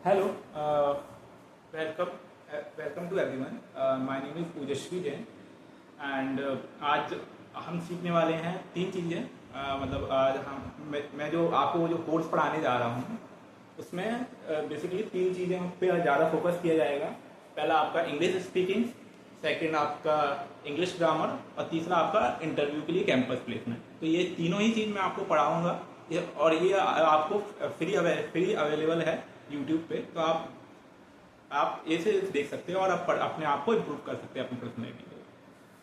Hello, welcome, welcome to everyone. My name is Ujashvi Jain and आज हम सीखने वाले हैं तीन चीज़ें। मतलब आज मैं जो आपको जो कोर्स पढ़ाने जा रहा हूँ उसमें बेसिकली तीन चीज़ें पे ज़्यादा फोकस किया जाएगा। पहला आपका इंग्लिश स्पीकिंग, सेकंड आपका इंग्लिश ग्रामर और तीसरा आपका इंटरव्यू के लिए कैंपस प्लेसमेंट। तो ये तीनों ही चीज़ मैं आपको पढ़ाऊँगा और ये आपको फ्री अवेलेबल है यूट्यूब पे। तो आप ऐसे देख सकते हैं और आप अपने आप को इम्प्रूव कर सकते हैं अपनी पर्सनैलिटी को।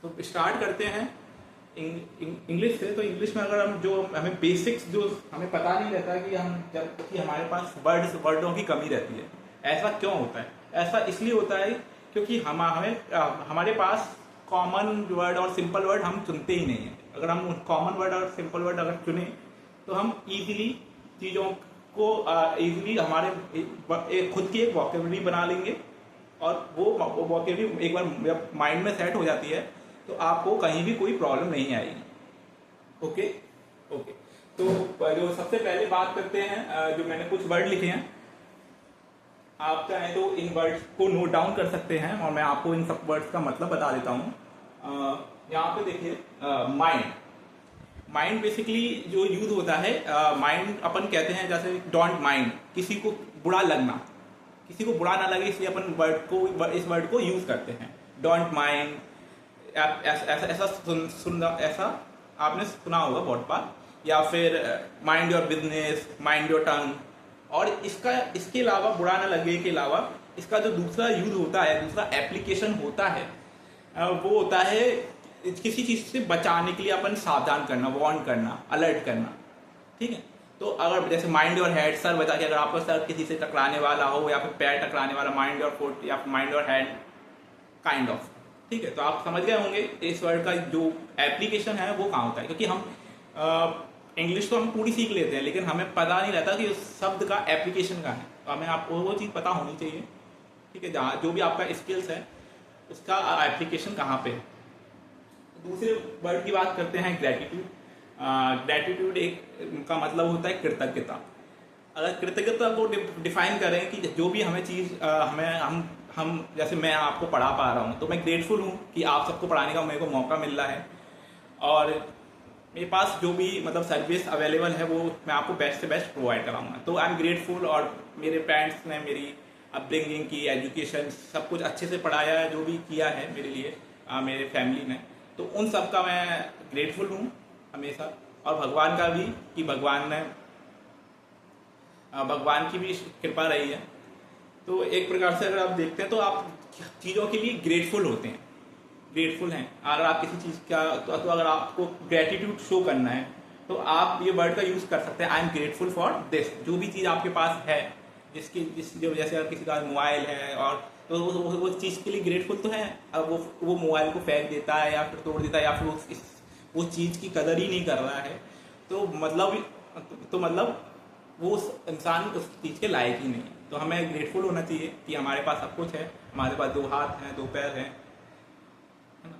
तो स्टार्ट करते हैं इंग्लिश से। तो इंग्लिश में अगर हम जो हमें बेसिक्स जो हमें पता नहीं रहता कि हम जब कि हमारे पास वर्डों की कमी रहती है। ऐसा क्यों होता है? ऐसा इसलिए होता है क्योंकि हमारे पास कॉमन वर्ड और सिंपल वर्ड हम चुनते ही नहीं हैं। अगर हम कॉमन वर्ड और सिंपल वर्ड अगर चुने तो हम इजीली चीज़ों को इजीली हमारे खुद की एक वोकेबलरी बना लेंगे और वो वोकेबलरी एक बार माइंड में सेट हो जाती है तो आपको कहीं भी कोई प्रॉब्लम नहीं आएगी। Okay okay. तो जो सबसे पहले बात करते हैं, जो मैंने कुछ वर्ड लिखे हैं, आप चाहें तो इन वर्ड्स को नोट डाउन कर सकते हैं और मैं आपको इन सब वर्ड्स का मतलब बता देता हूँ। यहाँ पे देखिए, माइंड। माइंड बेसिकली जो यूज होता है, माइंड अपन कहते हैं जैसे डोंट माइंड, किसी को बुरा लगना, किसी को बुरा ना लगे इसलिए अपन इस वर्ड को यूज करते हैं। डोंट माइंड, ऐसा आपने सुना होगा बहुत बार। या फिर mind your business, mind your tongue. और इसके अलावा बुरा ना लगे के अलावा इसका जो दूसरा यूज होता है, दूसरा एप्लीकेशन होता है, वो होता है किसी चीज से बचाने के लिए अपन सावधान करना, वार्न करना, अलर्ट करना। ठीक है। तो अगर जैसे माइंड योर हेड, सर बता के अगर आपका सर किसी से टकराने वाला हो या फिर पैर टकराने वाला, माइंड योर फुट या mind your head kind of. ठीक है। तो आप समझ गए होंगे इस वर्ड का जो एप्लीकेशन है वो कहाँ होता है। क्योंकि हम इंग्लिश तो हम पूरी सीख लेते हैं लेकिन हमें पता नहीं रहता कि उस शब्द का एप्लीकेशन कहाँ है। तो हमें आपको वो चीज़ पता होनी चाहिए। ठीक है। जहाँ जो भी आपका स्किल्स है उसका एप्लीकेशन कहाँ पे है। दूसरे वर्ड की बात करते हैं, ग्रेटिट्यूड। ग्रेटिट्यूड एक का मतलब होता है कृतज्ञता। अगर कृतज्ञता को डिफाइन करें कि जो भी हमें चीज़ हम जैसे मैं आपको पढ़ा पा रहा हूँ तो मैं ग्रेटफुल हूँ कि आप सबको पढ़ाने का मेरे को मौका मिल रहा है और मेरे पास जो भी मतलब सर्विस अवेलेबल है वो मैं आपको बेस्ट से बेस्ट प्रोवाइड कराऊंगा। तो आई एम ग्रेटफुल। और मेरे पेरेंट्स ने मेरी अपब्रिंगिंग की, एजुकेशन सब कुछ अच्छे से पढ़ाया है, जो भी किया है मेरे लिए मेरे फैमिली ने, तो उन सब का मैं ग्रेटफुल हूँ हमेशा। और भगवान का भी कि भगवान की भी कृपा रही है। तो एक प्रकार से अगर आप देखते हैं तो आप चीज़ों के लिए ग्रेटफुल होते हैं, ग्रेटफुल हैं। अगर आप किसी चीज़ का तो अगर आपको ग्रेटिट्यूड शो करना है तो आप ये वर्ड का यूज़ कर सकते हैं, आई एम ग्रेटफुल फॉर दिस। जो भी चीज़ आपके पास है, जो जैसे अगर किसी का मोबाइल है और तो वो चीज़ के लिए ग्रेटफुल तो है। अब वो मोबाइल को फेंक देता है या फिर तोड़ देता है या फिर वो चीज़ की कदर ही नहीं कर रहा है तो मतलब वो उस इंसान उस चीज़ के लायक ही नहीं है। तो हमें ग्रेटफुल होना चाहिए कि हमारे पास सब कुछ है, हमारे पास 2 हाथ हैं, 2 पैर हैं, है ना।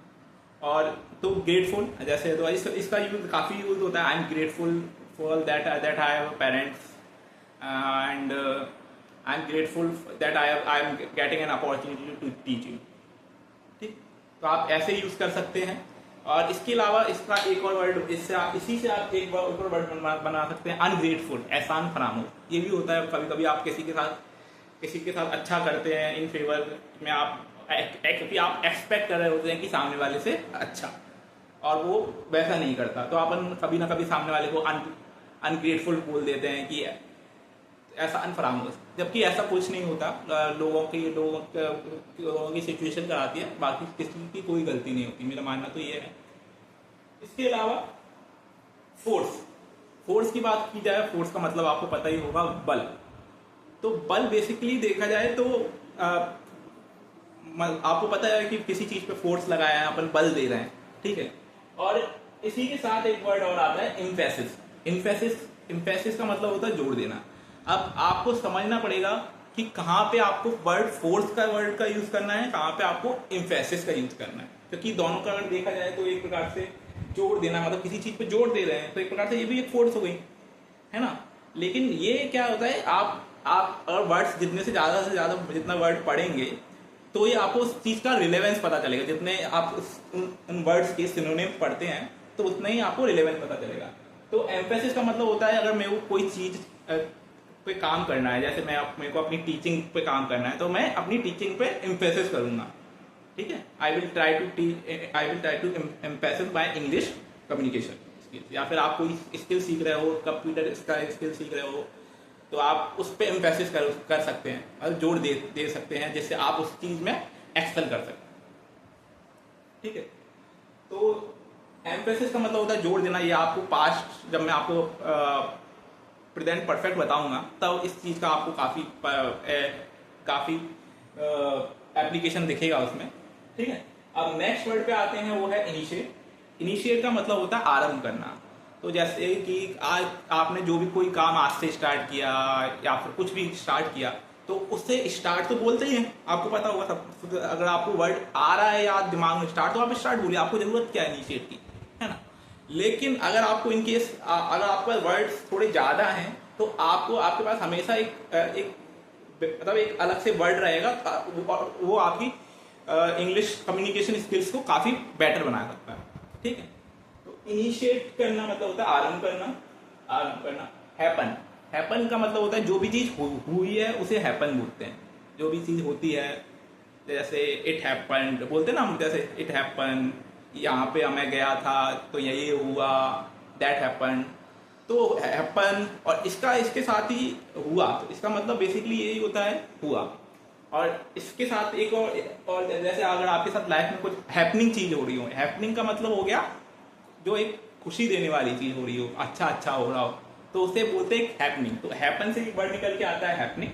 और तो ग्रेटफुल जैसे तो इसका यूज काफ़ी यूज होता है। I am grateful for that I have parents and I am grateful that I am getting an opportunity to teach you. ठीक। तो आप ऐसे यूज कर सकते हैं। और इसके अलावा इसका एक और वर्ड, इसी से आप एक और वर्ड बना सकते हैं, अनग्रेटफुल, एहसान फरामोश। ये भी होता है कभी कभी आप किसी के साथ अच्छा करते हैं इन फेवर में, आप एक्सपेक्ट कर रहे होते हैं कि सामने वाले से अच्छा, और वो वैसा नहीं करता तो अपन कभी ना कभी सामने वाले को अनग्रेटफुल बोल देते हैं कि ऐसा अनफरामोश, जबकि ऐसा कुछ नहीं होता। लोगों की सिचुएशन कराती है, बाकी किसी की कोई गलती नहीं होती। मेरा मानना तो ये है। इसके अलावा फोर्स की बात की जाए, फोर्स का मतलब आपको पता ही होगा, बल। तो बल बेसिकली देखा जाए तो आपको पता है कि किसी चीज पे फोर्स लगाया है, अपन बल दे रहे हैं। ठीक है। और इसी के साथ एक वर्ड और आता है, इम्फेसिस का मतलब होता है जोड़ देना। अब आपको समझना पड़ेगा कि कहाँ पे आपको फोर्स का वर्ड का यूज करना है, कहाँ पे आपको इम्फेसिस का यूज करना है। क्योंकि दोनों का अगर देखा जाए तो एक प्रकार से जोड़ देना मतलब किसी चीज पे जोड़ दे रहे हैं तो एक प्रकार से ये भी एक फोर्स हो गई, है ना। लेकिन ये क्या होता है, आप अगर वर्ड्स जितने से ज़्यादा जितना वर्ड पढ़ेंगे तो ये आपको उस चीज़ का रिलेवेंस पता चलेगा। जितने आप उन वर्ड्स के सिनोनिम पढ़ते हैं तो उतना ही आपको रिलेवेंस पता चलेगा। तो एम्फेसिस का मतलब होता है, अगर मेरे को कोई चीज़ पे काम करना है, जैसे मेरे को अपनी टीचिंग पे काम करना है, तो मैं अपनी टीचिंग पे एम्फेसिस करूँगा। ठीक है, I will try to emphasis my English communication skills. या फिर आप कोई स्किल सीख रहे हो, कंप्यूटर का स्किल सीख रहे हो, तो आप उस पर एम्फेसिस कर सकते हैं और जोर दे सकते हैं, जिससे आप उस चीज़ में एक्सेल कर सकते हैं। ठीक है, तो एम्फेसिस का मतलब होता है जोर देना। ये आपको पास्ट, जब मैं आपको प्रेजेंट परफेक्ट बताऊंगा तब इस चीज़ का आपको काफ़ी एप्लीकेशन दिखेगा उसमें। ठीक है, अब नेक्स्ट वर्ड पे आते हैं, वो है इनिशिएट। इनिशिएट का मतलब होता है आरंभ करना। तो जैसे कि आज आपने जो भी कोई काम आज से स्टार्ट किया या फिर कुछ भी स्टार्ट किया, तो उससे स्टार्ट तो बोलते ही हैं, आपको पता होगा सब। अगर आपको वर्ड आ रहा है या दिमाग में स्टार्ट, तो आप स्टार्ट बोलिए, आपको जरूरत क्या है इनिशिएट की, है ना। लेकिन अगर आपको इनकेस अगर आपके पास वर्ड्स थोड़े ज़्यादा हैं, तो आपके पास हमेशा एक मतलब एक अलग से वर्ड रहेगा, वो आपकी इंग्लिश कम्युनिकेशन स्किल्स को काफ़ी बेटर बना सकता है। ठीक है, तो इनिशिएट करना मतलब होता है आरंभ करना। हैपन का मतलब होता है जो भी चीज़ हुई है उसे हैपन बोलते हैं। जो भी चीज़ होती है, जैसे इट हैपन बोलते हैं ना हम, जैसे इट हैपन, यहाँ पे मैं गया था तो ये हुआ, दैट हैपन। तो हैपन और इसके साथ ही हुआ, तो इसका मतलब बेसिकली यही होता है हुआ। और इसके साथ एक और जैसे अगर आपके साथ लाइफ में कुछ हैपनिंग चीज हो रही हो, हैपनिंग का मतलब हो गया जो एक खुशी देने वाली चीज हो रही हो, अच्छा हो रहा हो, तो उसे बोलते हैं हैपनिंग। तो हैपन से एक वर्ड निकल के आता है हैपनिंग।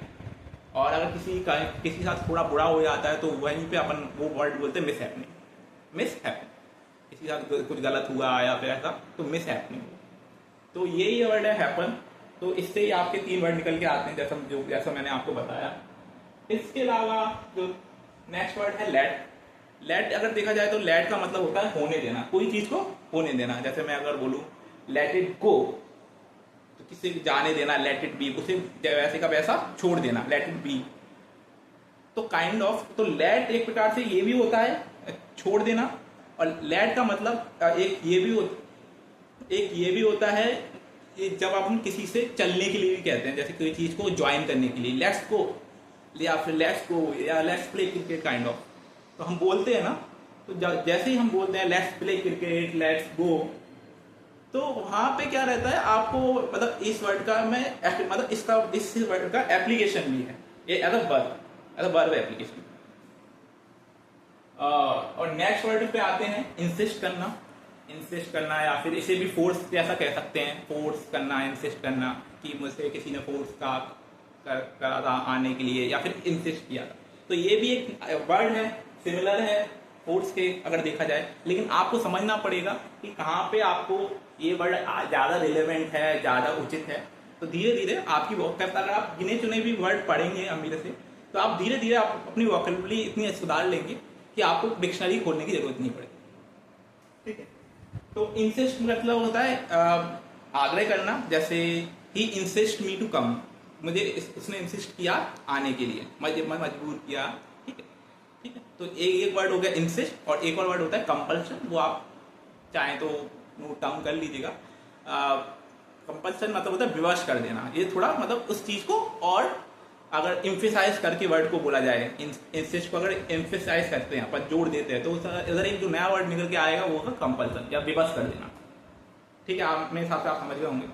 और अगर किसी के साथ थोड़ा बुरा हो जाता है तो वहीं पे अपन वो वर्ड बोलते हैं मिस हैपनिंग। मिस हैपनिंग, किसी के साथ कुछ गलत हुआ या फिर ऐसा, तो मिस हैपनिंग। तो यही वर्ड है हैपन। तो इससे ही आपके 3 वर्ड निकल के आते हैं, जैसा मैंने आपको बताया। इसके अलावा जो नेक्स्ट वर्ड है लेट। लेट अगर देखा जाए तो लेट का मतलब होता है होने देना, कोई चीज को होने देना। जैसे मैं अगर बोलूं लेट इट गो, तो किसी जाने देना, लेट इट बी, उसे वैसे का वैसा छोड़ देना, लेट इट बी। तो काइंड ऑफ, तो लेट एक प्रकार से ये भी होता है छोड़ देना, और लेट का मतलब एक ये भी होता है जब आप किसी से चलने के लिए भी कहते हैं, जैसे कोई चीज को ज्वाइन करने के लिए, लेट्स गो या फिर लेट्स गो या let's play cricket kind of. तो हम बोलते हैं ना, तो जैसे ही हम बोलते हैं let's play cricket, let's go, तो वहां पे क्या रहता है, आपको मतलब इस वर्ड का मतलब इस वर्ड का एप्लीकेशन भी है, ये एज अ वर्ब एप्लीकेशन। और नेक्स्ट वर्ड पे आते हैं इंसिस्ट करना या फिर इसे भी फोर्स जैसा कह सकते हैं। फोर्स करना, इंसिस्ट करना, कि मुझसे किसी ने फोर्स करा था आने के लिए या फिर इंसिस्ट किया था। तो ये भी एक वर्ड है, सिमिलर है फोर्स के अगर देखा जाए। लेकिन आपको समझना पड़ेगा कि कहाँ पे आपको ये वर्ड ज़्यादा रिलेवेंट है, ज़्यादा उचित है। तो धीरे धीरे आपकी अगर आप गिने चुने भी वर्ड पढ़ेंगे मेरे से, तो आप धीरे धीरे आप अपनी वोकैबुलरी इतनी सुधार लेंगे कि आपको डिक्शनरी खोलने की जरूरत नहीं पड़ेगी। ठीक है, तो इंसिस्ट मतलब होता है आग्रह करना। जैसे ही इंसिस्ट मी टू कम, मुझे उसने इंसिस्ट किया आने के लिए, मैं मजबूर किया। ठीक है, तो एक वर्ड हो गया इंसिस्ट, और एक और वर्ड होता है कंपल्शन। वो आप चाहें तो नोट डाउन कर लीजिएगा। कंपल्शन मतलब होता है विवश कर देना। ये थोड़ा मतलब उस चीज को और अगर एम्फेसाइज करके वर्ड को बोला जाए, इंसिस्ट को अगर एम्फेसाइज करते हैं, अपन जोड़ देते हैं, तो इधर एक जो नया वर्ड निकल के आएगा वो होगा कंपल्सन या विवश कर देना। ठीक है, आप मेरे हिसाब से आप समझ गए होंगे।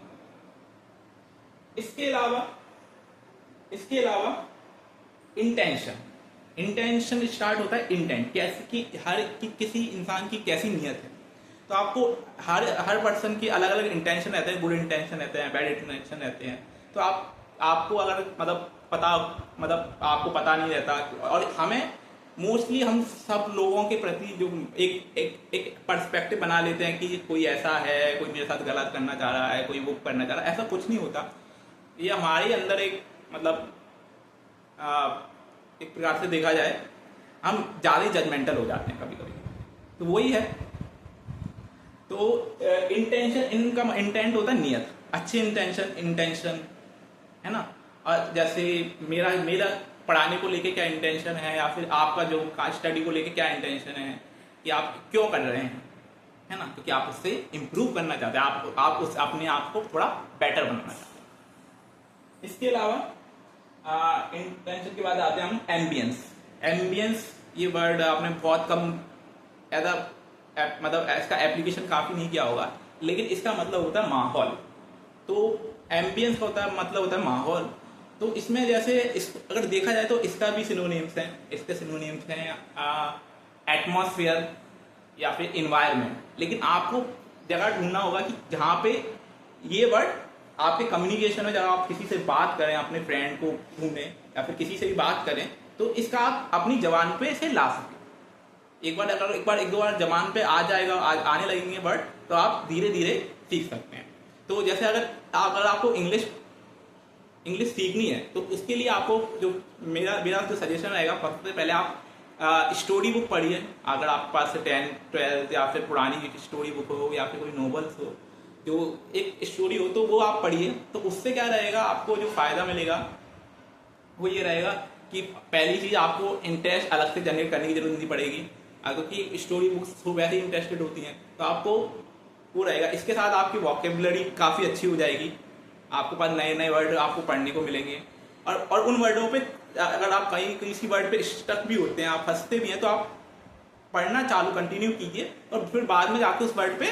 इसके अलावा इंटेंशन स्टार्ट होता है इंटेंट, कैसे कि किसी इंसान की कैसी नीयत है। तो आपको हर पर्सन की अलग अलग इंटेंशन रहते हैं, गुड इंटेंशन रहते हैं, बैड इंटेंशन रहते हैं। तो आपको अगर आपको पता नहीं रहता, और हमें मोस्टली हम सब लोगों के प्रति जो एक पर्सपेक्टिव बना लेते हैं कि कोई ऐसा है, कोई मेरे साथ गलत करना चाह रहा है, कोई वो करना चाह रहा है, ऐसा कुछ नहीं होता। ये हमारे अंदर एक एक प्रकार से देखा जाए हम ज़्यादा ही जजमेंटल हो जाते हैं कभी कभी, तो वही है। तो इंटेंशन, इनका इंटेंट होता है नियत, अच्छी इंटेंशन है ना। जैसे मेरा मेरा पढ़ाने को लेके क्या इंटेंशन है, या फिर आपका जो स्टडी को लेके क्या इंटेंशन है कि आप क्यों कर रहे हैं, है ना, क्योंकि आप उससे इम्प्रूव करना चाहते हैं, आप उस अपने आप को थोड़ा बेटर बनाना चाहते हैं। इसके अलावा इंटेंशन के बाद आते हैं हम एम्बियंस। एम्बियंस ये वर्ड आपने बहुत कम मतलब इसका एप्लीकेशन काफ़ी नहीं किया होगा, लेकिन इसका मतलब होता है माहौल। तो एम्बियंस का मतलब होता है माहौल। तो इसमें जैसे अगर देखा जाए तो इसका भी सिनोनिम्स हैं, इसके सिनोनिम्स हैं एटमॉस्फेयर या फिर इन्वायरमेंट। लेकिन आपको जगह ढूंढना होगा कि जहाँ पे ये वर्ड आपके कम्युनिकेशन में, जब आप किसी से बात करें, अपने फ्रेंड को ढूंढें या फिर किसी से भी बात करें, तो इसका आप अपनी जबान पे इसे ला सकें। एक दो बार जबान पे आ जाएगा, आने लगेंगे वर्ड, तो आप धीरे धीरे सीख सकते हैं। तो जैसे अगर आपको इंग्लिश सीखनी है, तो उसके लिए आपको जो मेरा जो सजेशन रहेगा, सबसे पहले आप स्टोरी बुक पढ़िए। अगर आपके पास 10, 12 या फिर पुरानी स्टोरी बुक हो या फिर कोई नॉवेल्स हो, जो एक स्टोरी हो, तो वो आप पढ़िए। तो उससे क्या रहेगा, आपको जो फायदा मिलेगा वो ये रहेगा कि पहली चीज आपको इंटरेस्ट अलग से जनरेट करने की जरूरत नहीं पड़ेगी, क्योंकि स्टोरी बुक्स वैसे ही इंटरेस्टेड होती हैं, तो आपको वो रहेगा। इसके साथ आपकी वोकेबुलरी काफ़ी अच्छी हो जाएगी, आपके पास नए नए वर्ड आपको पढ़ने को मिलेंगे। और उन वर्डों पे अगर आप कहीं किसी वर्ड पे स्टक भी होते हैं, आप फंसते भी हैं, तो आप पढ़ना चालू कंटिन्यू कीजिए और फिर बाद में जाके उस वर्ड पे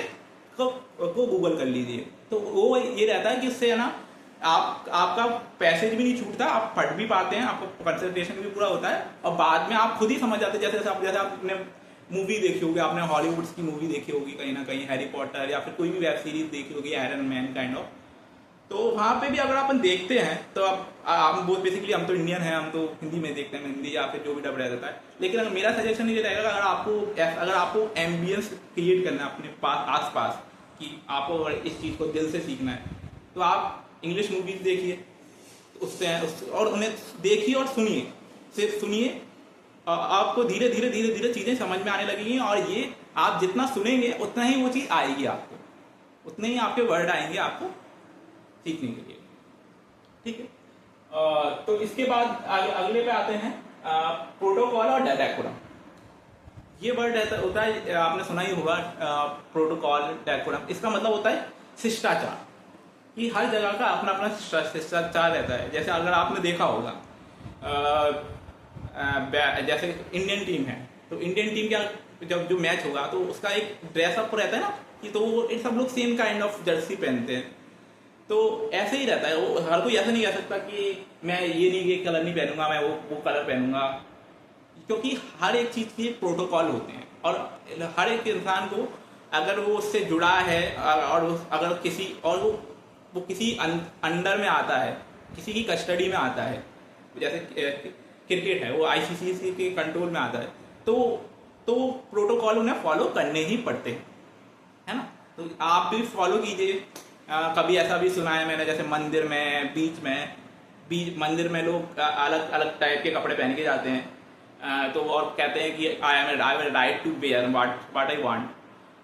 को गूगल कर लीजिए। तो वो ये रहता है कि उससे है ना, आपका पैसेज भी नहीं छूटता, आप पढ़ भी पाते हैं, आपका कंसंट्रेशन भी पूरा होता है, और बाद में आप खुद ही समझ जाते हैं। जैसे आपने मूवी देखी होगी, आपने हॉलीवुड की मूवी देखी होगी कहीं ना कहीं, हैरी पॉटर या फिर कोई भी वेब सीरीज देखी होगी, आयरन मैन काइंड ऑफ। तो वहाँ पे भी अगर अपन देखते हैं तो आप बहुत बेसिकली, हम तो इंडियन हैं, हम तो हिंदी में देखते हैं, हिंदी या फिर जो भी डब रहता है। लेकिन अगर मेरा सजेशन ये रहेगा, अगर आपको एम्बियंस क्रिएट करना है अपने पास आस पास, कि आपको अगर इस चीज़ को दिल से सीखना है, तो आप इंग्लिश मूवीज देखिए, और उन्हें देखिए और सुनिए, सिर्फ सुनिए। आपको धीरे धीरे चीज़ें समझ में आने लगेंगी, और ये आप जितना सुनेंगे उतना ही वो चीज़ आएगी आपको, उतने ही आपके वर्ड आएंगे आपको सीखने के लिए। ठीक है। तो इसके बाद अगले पे आते हैं प्रोटोकॉल और डेकोरम। ये वर्ड होता है, आपने सुना ही होगा, प्रोटोकॉल, डेकोरम। इसका मतलब होता है शिष्टाचार, कि हर जगह का अपना अपना शिष्टाचार रहता है। जैसे अगर आपने देखा होगा, जैसे इंडियन टीम है, तो इंडियन टीम का जब जो मैच होगा, तो उसका एक ड्रेसअप रहता है ना, कि तो वो सब लोग सेम काइंड ऑफ जर्सी पहनते हैं। तो ऐसे ही रहता है, वो हर कोई ऐसा नहीं कह सकता कि मैं ये कलर नहीं पहनूंगा, मैं वो कलर पहनूंगा, क्योंकि हर एक चीज़ के प्रोटोकॉल होते हैं। और हर एक इंसान को अगर वो उससे जुड़ा है, और अगर किसी और वो किसी अंडर में आता है, किसी की कस्टडी में आता है, जैसे क्रिकेट है, वो आईसीसी के कंट्रोल में आता है, तो प्रोटोकॉल उन्हें फॉलो करने ही पड़ते हैं, है ना। तो आप भी फॉलो कीजिए। कभी ऐसा भी सुना है मैंने, जैसे मंदिर में मंदिर में लोग अलग अलग टाइप के कपड़े पहन के जाते हैं, तो और कहते हैं कि I have right to wear what I want.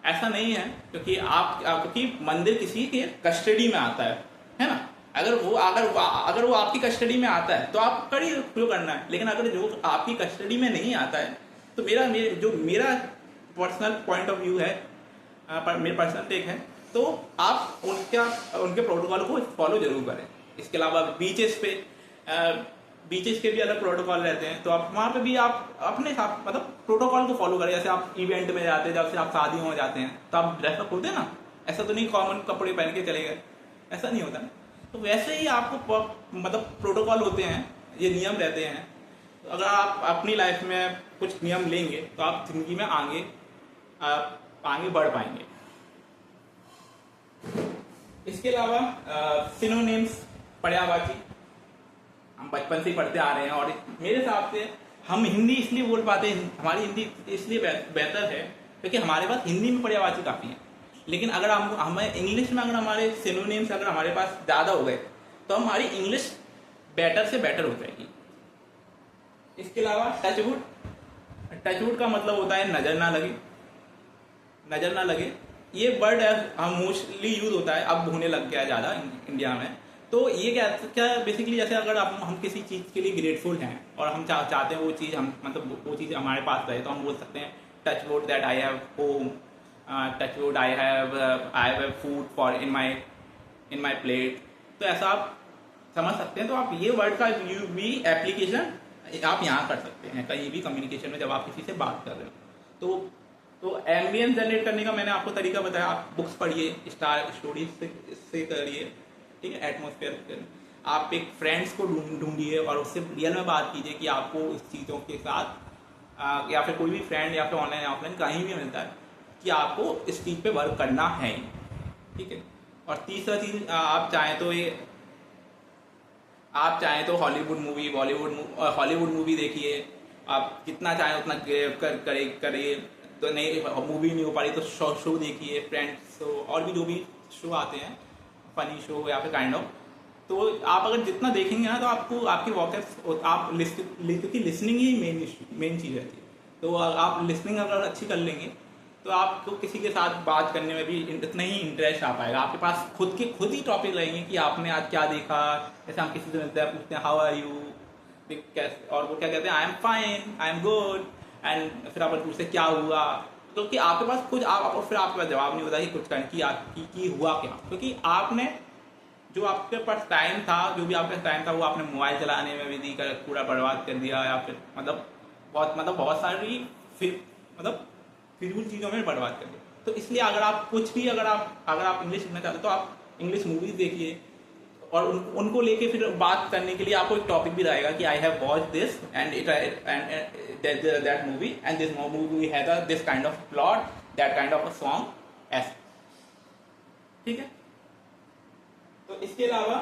ऐसा नहीं है, क्योंकि मंदिर किसी के कस्टडी में आता है ना। अगर वो आपकी कस्टडी में आता है तो आप करिए जो करना है, लेकिन अगर जो आपकी कस्टडी में नहीं आता है, तो मेरा पर्सनल पॉइंट ऑफ व्यू है, मेरा पर्सनल टेक है, तो आप उनके प्रोटोकॉल को फॉलो जरूर करें। इसके अलावा बीचेस के भी अलग प्रोटोकॉल रहते हैं, तो आप वहाँ पे भी आप अपने साथ मतलब प्रोटोकॉल को फॉलो करें। जैसे आप इवेंट में जाते हैं, जब से आप शादियों में जाते हैं, तो आप ड्रेसअप होते हैं ना, ऐसा तो नहीं कॉमन कपड़े पहन के चले गए, ऐसा नहीं होता। तो वैसे ही आपको मतलब प्रोटोकॉल होते हैं, ये नियम रहते हैं। तो अगर आप अपनी लाइफ में कुछ नियम लेंगे, तो आप जिंदगी में आगे बढ़ पाएंगे। इसके अलावा सिनोनिम्स, पर्यायवाची, हम बचपन से ही पढ़ते आ रहे हैं, और मेरे हिसाब से हम हिंदी इसलिए बोल पाते हैं, हमारी हिंदी इसलिए बेहतर है क्योंकि हमारे पास हिंदी में पर्यायवाची काफ़ी है। लेकिन अगर हमें इंग्लिश में अगर हमारे सिनोनिम्स अगर हमारे पास ज़्यादा हो गए, तो हमारी इंग्लिश बेटर से बेटर हो जाएगी। इसके अलावा टचवुड का मतलब होता है नज़र ना लगे। ये वर्ड हम मोस्टली यूज होता है, अब होने लग गया ज़्यादा इंडिया में। तो ये क्या क्या बेसिकली जैसे अगर हम किसी चीज़ के लिए ग्रेटफुल हैं और हम चाहते हैं वो चीज़ हम मतलब वो चीज़ हमारे पास रहे, तो हम बोल सकते हैं touch wood that I have home, touch would I have food for in my plate. तो ऐसा आप समझ सकते हैं। तो आप ये वर्ड का यू भी एप्लीकेशन आप यहाँ कर सकते हैं कहीं भी कम्युनिकेशन में जब आप किसी से बात कर रहे हो। तो एम्बियंस जनरेट करने का मैंने आपको तरीका बताया। आप बुक्स पढ़िए, स्टोरीज से करिए, ठीक है, एटमोसफेयर। आप एक फ्रेंड्स को ढूंढिए और उससे रियल में बात कीजिए कि आपको उस चीज़ों के साथ या फिर कोई भी फ्रेंड या फिर ऑनलाइन ऑफलाइन कहीं भी मिलता है कि आपको इस चीज़ पे वर्क करना है, ठीक है। और तीसरा चीज़ आप चाहें तो हॉलीवुड मूवी, हॉलीवुड मूवी देखिए। आप जितना चाहें उतना करिए। तो नहीं मूवी नहीं हो पा रही तो शो देखिए, फ्रेंड्स शो और भी जो भी शो आते हैं, फनी शो या फिर काइंड ऑफ। तो आप अगर जितना देखेंगे ना तो आपको आपकी वॉकअप आप क्योंकि लिसनिंग ही मेन चीज़ रहती है। तो आप लिसनिंग अगर अच्छी कर लेंगे तो आपको किसी के साथ बात करने में भी इतना ही इंटरेस्ट आ पाएगा। आपके पास खुद ही टॉपिक रहेंगे कि आपने आज क्या देखा। जैसे हम किसी से मिलते हैं, पूछते हैं हाउ आर यू, और वो क्या कहते हैं आई am fine, I am good, and फिर आप पूछते क्या हुआ। क्योंकि आपके पास कुछ और फिर आपके पास जवाब नहीं होता कि कुछ करने की हुआ क्या, क्योंकि आपने जो आपके पास टाइम था, जो भी आपका टाइम था वो आपने मोबाइल चलाने में भी दी कर पूरा बर्बाद कर दिया, या फिर बहुत सारी फिजूल चीज़ों में बर्बाद कर दिया। तो इसलिए अगर आप इंग्लिश सीखना चाहते हो तो आप इंग्लिश मूवीज देखिए और उनको लेके फिर बात करने के लिए आपको एक टॉपिक भी रहेगा कि I have watch this and that movie and this movie has this kind of plot, that kind of a song, ऐसे, ठीक है। तो इसके अलावा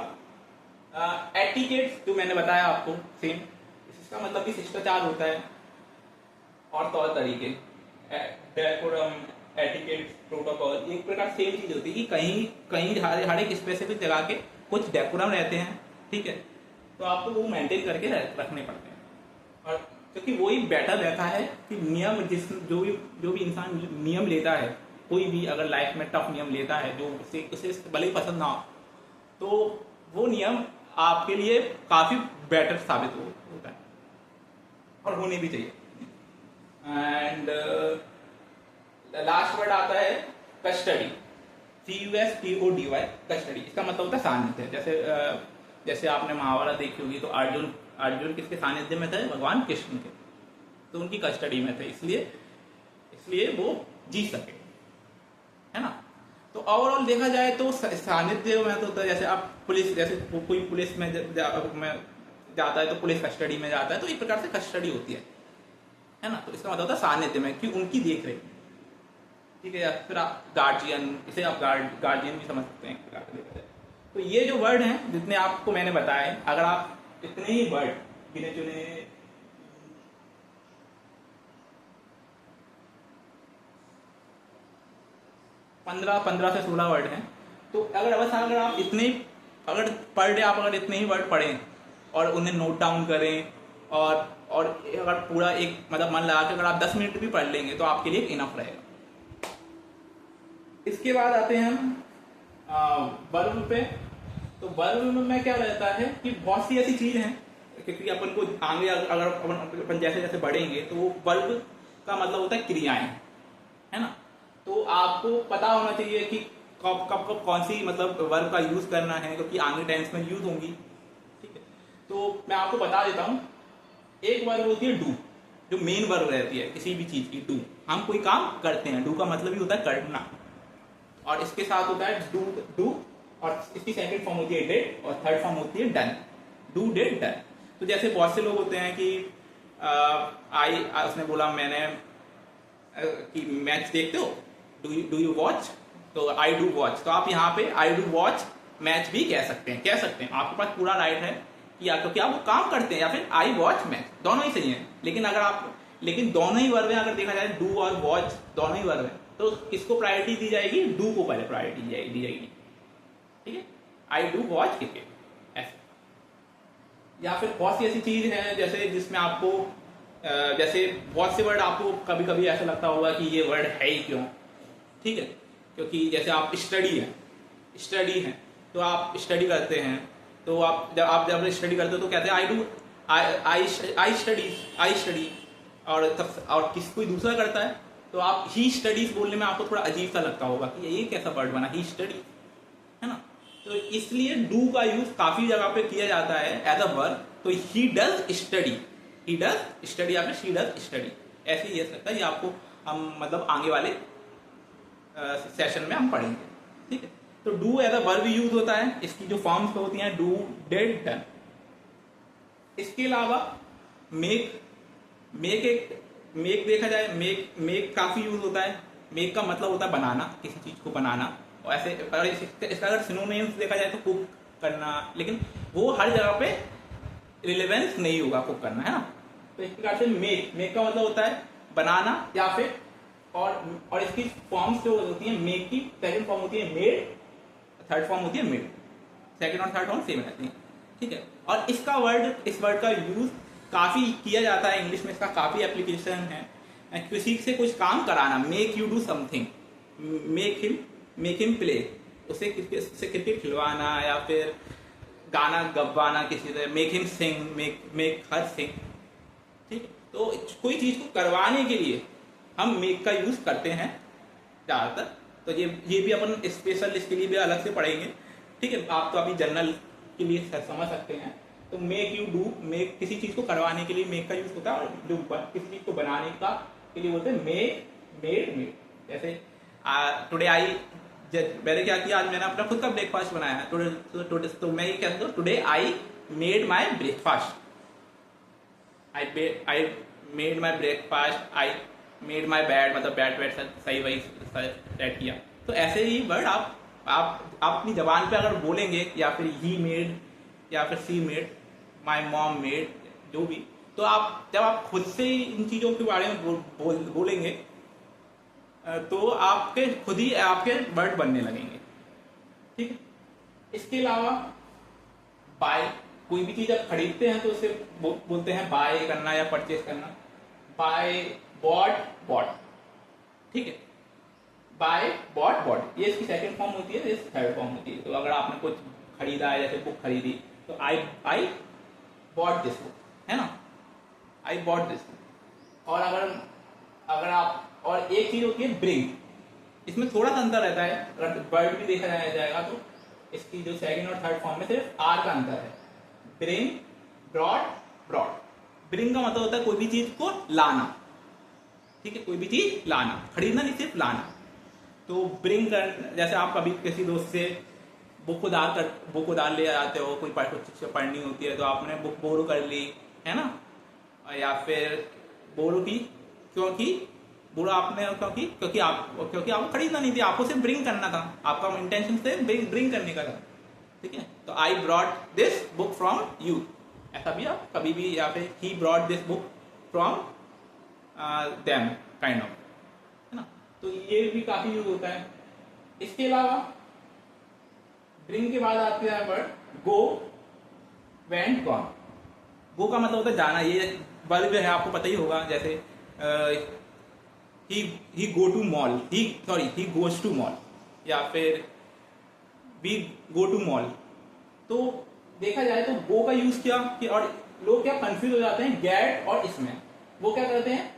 एटिकेट्स जो मैंने बताया आपको सेम, इसका मतलब कि शिष्टाचार होता है और तौर तरीके, डेकोरम, एटिकेट्स, प्रोटोकॉल एक प्रकार सेम चीज होती है कि कहीं हर एक स्पेसिफिक जगह के कुछ डेकोरम रहते हैं, ठीक है। तो आपको वो मेंटेन करके रखने पड़ते हैं, और क्योंकि वही बेटर रहता है कि नियम जो भी इंसान नियम लेता है, कोई भी अगर लाइफ में टफ नियम लेता है जो उसे भले ही पसंद ना हो, तो वो नियम आपके लिए काफी बेटर साबित होता है और होने भी चाहिए। एंड लास्ट वर्ड आता है कस्टडी, CUSTODY, कस्टडी। इसका मतलब होता है सानिध्य। जैसे आपने महाभारत देखी होगी तो अर्जुन किसके सानिध्य में थे? भगवान कृष्ण के, तो उनकी कस्टडी में थे, इसलिए वो जी सके, है ना। तो ओवरऑल देखा जाए तो सानिध्य में तो होता है, जैसे आप जैसे कोई पुलिस में जाता है तो पुलिस कस्टडी में जाता है, तो एक प्रकार से कस्टडी होती है ना। तो इसका मतलब होता है सानिध्य में कि उनकी देख रेख, ठीक है। या फिर आप गार्जियन, इसे आप गार्जियन भी समझ सकते हैं एक प्रकार से देखा जाए। तो ये जो वर्ड हैं जितने आपको मैंने बताए, अगर आप इतने ही वर्ड गिने चुने 15 से 16 वर्ड हैं, तो अगर आप पर डे आप इतने ही वर्ड पढ़ें और उन्हें नोट डाउन करें और अगर पूरा एक मतलब मन लगा के अगर आप 10 मिनट भी पढ़ लेंगे तो आपके लिए इनफ रहेगा। इसके बाद आते हैं हम वर्ब पे। तो वर्ब में क्या रहता है कि बहुत सी ऐसी चीज हैं, क्योंकि अपन को आगे अगर अपन जैसे जैसे बढ़ेंगे तो वो वर्ब का मतलब होता है क्रियाएं, है ना। तो आपको पता होना चाहिए कि कब कौन सी मतलब वर्ब का यूज करना है, क्योंकि आगे टेंस में यूज होंगी, ठीक है। तो मैं आपको बता देता हूँ। एक वर्ब होती है डू, जो मेन वर्ब रहती है किसी भी चीज की। डू, हम कोई काम करते हैं, डू का मतलब ही होता है करना, और इसके साथ होता है डू और इसकी सेकंड फॉर्म होती है डिड और थर्ड फॉर्म होती है डन। Do, did, done. तो जैसे बहुत से लोग होते हैं कि उसने बोला मैंने कि मैच देखते हो, डू यू वॉच, तो आई डू वॉच। तो आप यहाँ पे आई डू वॉच मैच भी कह सकते हैं, आपके पास पूरा राइट है कि या तो क्या वो काम करते हैं या फिर आई वॉच मैच, दोनों ही सही है। लेकिन दोनों ही वर्ब है, अगर देखा जाए डू और वॉच दोनों ही वर्ब है, तो किसको प्रायोरिटी दी जाएगी? डू को पहले प्रायोरिटी दी जाएगी, ठीक है। आई डू वॉच क्रिकेट, ऐसे। या फिर बहुत सी ऐसी चीज है जैसे जिसमें आपको जैसे बहुत से वर्ड आपको कभी कभी ऐसा लगता होगा कि ये वर्ड है ही क्यों, ठीक है। क्योंकि जैसे आप स्टडी है तो आप स्टडी करते हैं, तो आप जब स्टडी करते हो तो कहते हैं आई डू, आई स्टडी। और कोई दूसरा करता है तो आप ही स्टडीज बोलने में आपको थोड़ा अजीब सा लगता होगा कि ये कैसा वर्ड बना, ही स्टडी, है ना। तो इसलिए डू का यूज काफी जगह पे किया जाता है एज अ वर्ब। तो he does study, he does study या फिर शी डज स्टडी, ऐसे ही ये सकता है। ये आपको हम मतलब आगे वाले सेशन में हम पढ़ेंगे, ठीक है। तो do as a verb use होता है, इसकी जो फॉर्म्स होती हैं डू, डिड, डन। इसके अलावा मेक देखा जाए, मेक काफी यूज होता है। मेक का मतलब होता है बनाना, किसी चीज को बनाना। और ऐसे इसका अगर सिनोनिम्स देखा जाए तो कुक करना, लेकिन वो हर जगह पे रिलेवेंस नहीं होगा कुक करना, है ना। तो इस प्रकार से मेक का मतलब होता है बनाना या फिर और इसकी फॉर्म्स जो होती हैं, मेक की सेकंड फॉर्म होती है मेड, थर्ड फॉर्म होती है मेड। सेकंड और थर्ड फॉर्म सेम रहती है, ठीक है। और इस वर्ड का यूज काफी किया जाता है इंग्लिश में, इसका काफी एप्लीकेशन है। किसी से कुछ काम कराना, make you do something, make him play, उसे क्रिकेट खिलवाना या फिर गाना गवाना किसी से, make him sing, make her sing, ठीक है। तो कोई चीज को करवाने के लिए हम मेक का यूज करते हैं ज्यादातर। तो ये भी अपन स्पेशल इसके लिए भी अलग से पढ़ेंगे, ठीक है। आप तो अभी जनरल के लिए समझ सकते हैं। तो मेक यू डू, मेक किसी चीज को करवाने के लिए मेक का यूज होता है, और डू किसी चीज को बनाने का के लिए बोलते हैं मेक, मेड। जैसे टुडे मैंने क्या किया, आज मैंने अपना खुद का ब्रेकफास्ट बनाया है। तो मैं ये कहता हूँ today I made my breakfast, I made my breakfast, I made my bad, मतलब बैड सही वही सेट किया। तो ऐसे ही वर्ड आप अपनी जबान पे अगर बोलेंगे, या फिर ही मेड या फिर सी मेड, माई मॉम मेड, जो भी, तो जब आप खुद से इन चीजों के बारे में बोलेंगे तो आपके खुद ही आपके वर्ड बनने लगेंगे, ठीक है। इसके अलावा बाय, कोई भी चीज आप खरीदते हैं तो उसे बोलते हैं बाय करना या परचेस करना। बाय, बॉट, ठीक है। बाय, बॉट, ये इसकी सेकंड फॉर्म होती है, ये थर्ड फॉर्म होती है। तो अगर आपने कुछ खरीदा है, जैसे बुक खरीदी, तो आई बॉट दिस बुक, है ना, आई बॉट दिस बुक। और अगर आप, और एक चीज होती है ब्रिंग, इसमें थोड़ा सा अंतर रहता है। अगर वर्ड भी देखा जाएगा तो इसकी जो सेकंड और थर्ड फॉर्म में सिर्फ आर का अंतर है। Bring, brought. ब्रिंग का मतलब होता है कोई भी चीज को लाना, ठीक है, कोई भी चीज लाना, खरीदना नहीं, सिर्फ लाना। तो ब्रिंग जैसे आप कभी किसी दोस्त से बुक उधार ले आते हो, कोई कुछ पढ़नी होती है तो आपने बुक बोरो कर ली, है ना, या फिर बोरो की क्योंकि आपको खरीदना नहीं थी, आपको सिर्फ ब्रिंग करना था, आपका इंटेंशन से ब्रिंग करने का था, ठीक है। तो I brought this book from you, ऐसा भी आप कभी भी, या फिर he brought this book from them, kind of, है ना। तो ये भी काफी यूज होता है। इसके अलावा ब्रिंग के बाद आते हैं वर्ड गो, वेंट, गॉन। गो का मतलब होता है जाना, ये वर्ब है, आपको पता ही होगा। जैसे ही go to mall, he goes to mall, या फिर वी गो टू मॉल। तो देखा जाए तो गो का यूज किया कि, और लोग क्या कंफ्यूज हो जाते हैं गेट और इसमें। वो क्या करते हैं,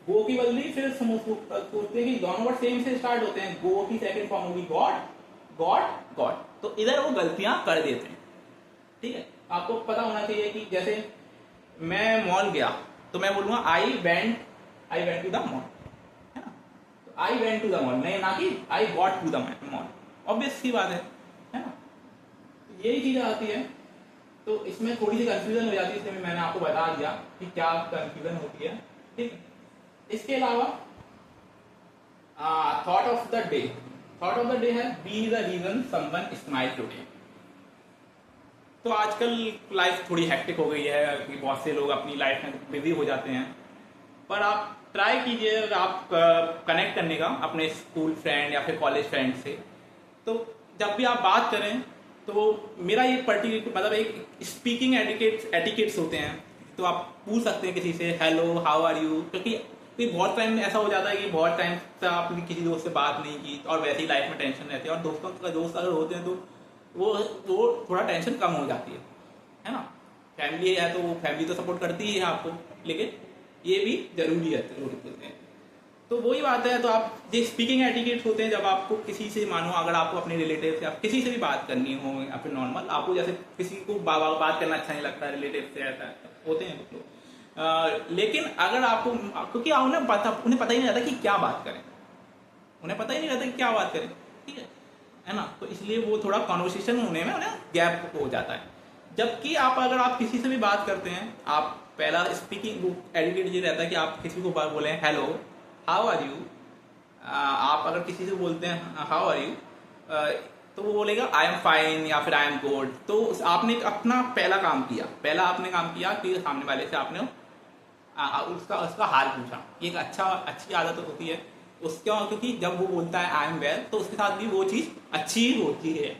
गो की बदली फिर सोचते हैं कि दोनों वर्ड सेम से स्टार्ट होते हैं। गो की सेकंड फॉर्म होगी गॉड। तो इधर वो गलतियां कर देते हैं, ठीक है। आपको पता होना चाहिए कि जैसे मैं मॉल गया तो मैं बोलूंगा I went to the mall, है ना। तो I went to the mall, नहीं, ना कि I got to the mall. Obvious सी बात है ना। तो यही चीज आती है। तो इसमें थोड़ी सी कंफ्यूजन हो जाती है, इसलिए मैंने आपको बता दिया कि क्या कंफ्यूजन होती है, ठीक है। इसके अलावा थॉट ऑफ द डे है be the reason someone smile today. तो आजकल लाइफ थोड़ी हेक्टिक हो गई है कि बहुत से लोग अपनी लाइफ में बिजी हो जाते हैं, पर आप ट्राई कीजिए अगर आप कनेक्ट करने का अपने स्कूल फ्रेंड या फिर कॉलेज फ्रेंड से। तो जब भी आप बात करें तो मेरा ये पर्टिकुलर मतलब एक स्पीकिंग एटिकेट्स होते हैं। तो आप पूछ सकते हैं किसी से हेलो हाउ आर यू, क्योंकि बहुत टाइम ऐसा हो जाता है कि बहुत टाइम से आपने किसी दोस्त से बात नहीं की और वैसे ही लाइफ में टेंशन रहती है। और दोस्त अगर होते हैं तो वो थोड़ा टेंशन कम हो जाती है ना। फैमिली है तो वो फैमिली तो सपोर्ट करती ही है आपको, लेकिन ये भी जरूरी है लोग बोलते हैं। तो वही बात है। तो आप जो स्पीकिंग एटिकेट्स होते हैं, जब आपको किसी से, मानो अगर आपको अपने रिलेटिव से, आप किसी से भी बात करनी हो या फिर नॉर्मल, आपको जैसे किसी को बात करना अच्छा नहीं लगता, रिलेटिव से ऐसा होते हैं कुछ लोग। लेकिन अगर आपको, क्योंकि उन्हें पता ही नहीं रहता कि क्या बात करें, उन्हें पता ही नहीं रहता कि क्या बात करें, ठीक है ना। तो इसलिए वो थोड़ा कॉन्वर्सेशन होने में उन्हें गैप हो जाता है। जबकि अगर आप किसी से भी बात करते हैं, आप पहला स्पीकिंग एटिकेट ये रहता है कि आप किसी को बोलें हेलो, हाउ आर यू। आप अगर किसी से बोलते हैं हाउ आर यू, तो वो बोलेगा आई एम फाइन या फिर आई एम गुड। तो आपने अपना पहला आपने काम किया कि सामने वाले से आपने उसका हाल पूछा। ये एक अच्छी आदत होती है उसका, क्योंकि जब वो बोलता है आई एम वेल, तो उसके साथ भी वो चीज़ अच्छी ही होती है।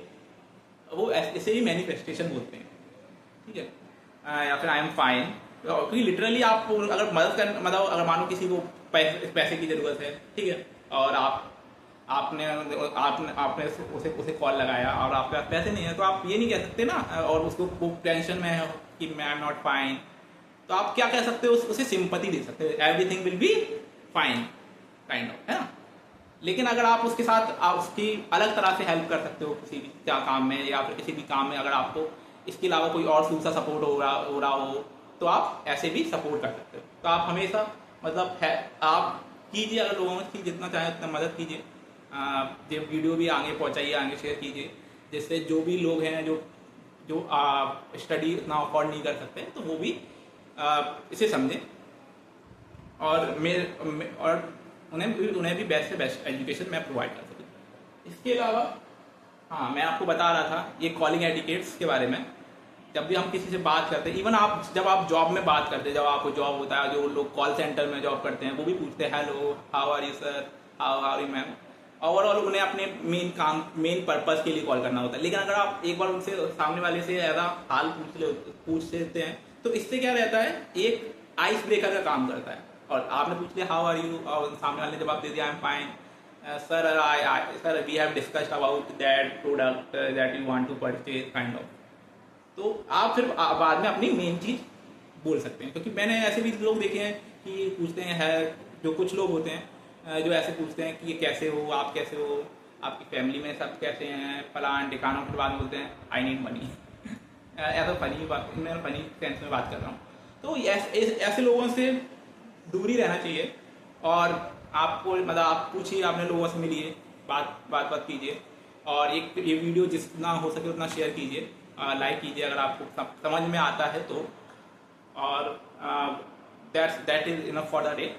वो ऐसे ही मैनिफेस्टेशन बोलते हैं, ठीक है। या फिर आई एम फाइन, क्योंकि लिटरली आप अगर मतलब अगर मानो किसी को पैसे की ज़रूरत है, ठीक है, और आपने उसे कॉल लगाया और आपके पास पैसे नहीं है, तो आप ये नहीं कह सकते ना, और उसको वो टेंशन में है कि मैं आई एम नॉट फाइन, तो आप क्या कह सकते हो, उसे सिंपैथी दे सकते हो, everything will be fine kind of, है ना। लेकिन अगर आप उसके साथ आप उसकी अलग तरह से हेल्प कर सकते हो किसी भी काम में, या फिर किसी भी काम में अगर आपको इसके अलावा कोई और दूसरा सपोर्ट हो रहा हो, तो आप ऐसे भी सपोर्ट कर सकते हो। तो आप हमेशा मतलब है आप कीजिए, अगर लोगों की जितना चाहे उतना मदद कीजिए। ये वीडियो भी आगे पहुंचाइए, आगे शेयर कीजिए, जिससे जो भी लोग हैं जो स्टडी इतना अफोर्ड नहीं कर सकते, तो वो भी इसे समझें और उन्हें भी बेस्ट से बेस्ट एजुकेशन मैं प्रोवाइड कर सकूँ। इसके अलावा हाँ, मैं आपको बता रहा था ये कॉलिंग एटिकेट्स के बारे में। जब भी हम किसी से बात करते हैं, इवन जब आप जॉब में बात करते हैं, जब आपको जॉब होता है, जो लोग कॉल सेंटर में जॉब करते हैं वो भी पूछते हैं hello, how are you sir, how are you ma'am. Overall उन्हें अपने मेन पर्पज़ के लिए कॉल करना होता है। लेकिन अगर आप एक बार उनसे, सामने वाले से ऐसा हाल पूछ लेते हैं, तो इससे क्या रहता है, एक आइस ब्रेकर का काम करता है। और आपने पूछ लिया हाउ आर यू, और सामने वाले ने जवाब दे दिया I am fine sir, we have discussed about that product that you want to purchase kind of. तो आप फिर बाद में अपनी मेन चीज़ बोल सकते हैं। क्योंकि मैंने ऐसे भी लोग देखे हैं कि पूछते हैं, जो कुछ लोग होते हैं जो ऐसे पूछते हैं कि ये कैसे हो, आप कैसे हो, आपकी फैमिली में सब कैसे हैं, फलान ठिकाना, फिर बाद में बोलते हैं आई नीड मनी। ऐसा फनी सेंस में बात कर रहा हूँ। तो ऐसे लोगों से दूरी रहना चाहिए। और आपको मतलब आप पूछिए, आपने लोगों से मिलिए, बात कीजिए, और ये वीडियो जितना हो सके उतना शेयर कीजिए, लाइक कीजिए अगर आपको समझ में आता है तो। और that is enough for the day.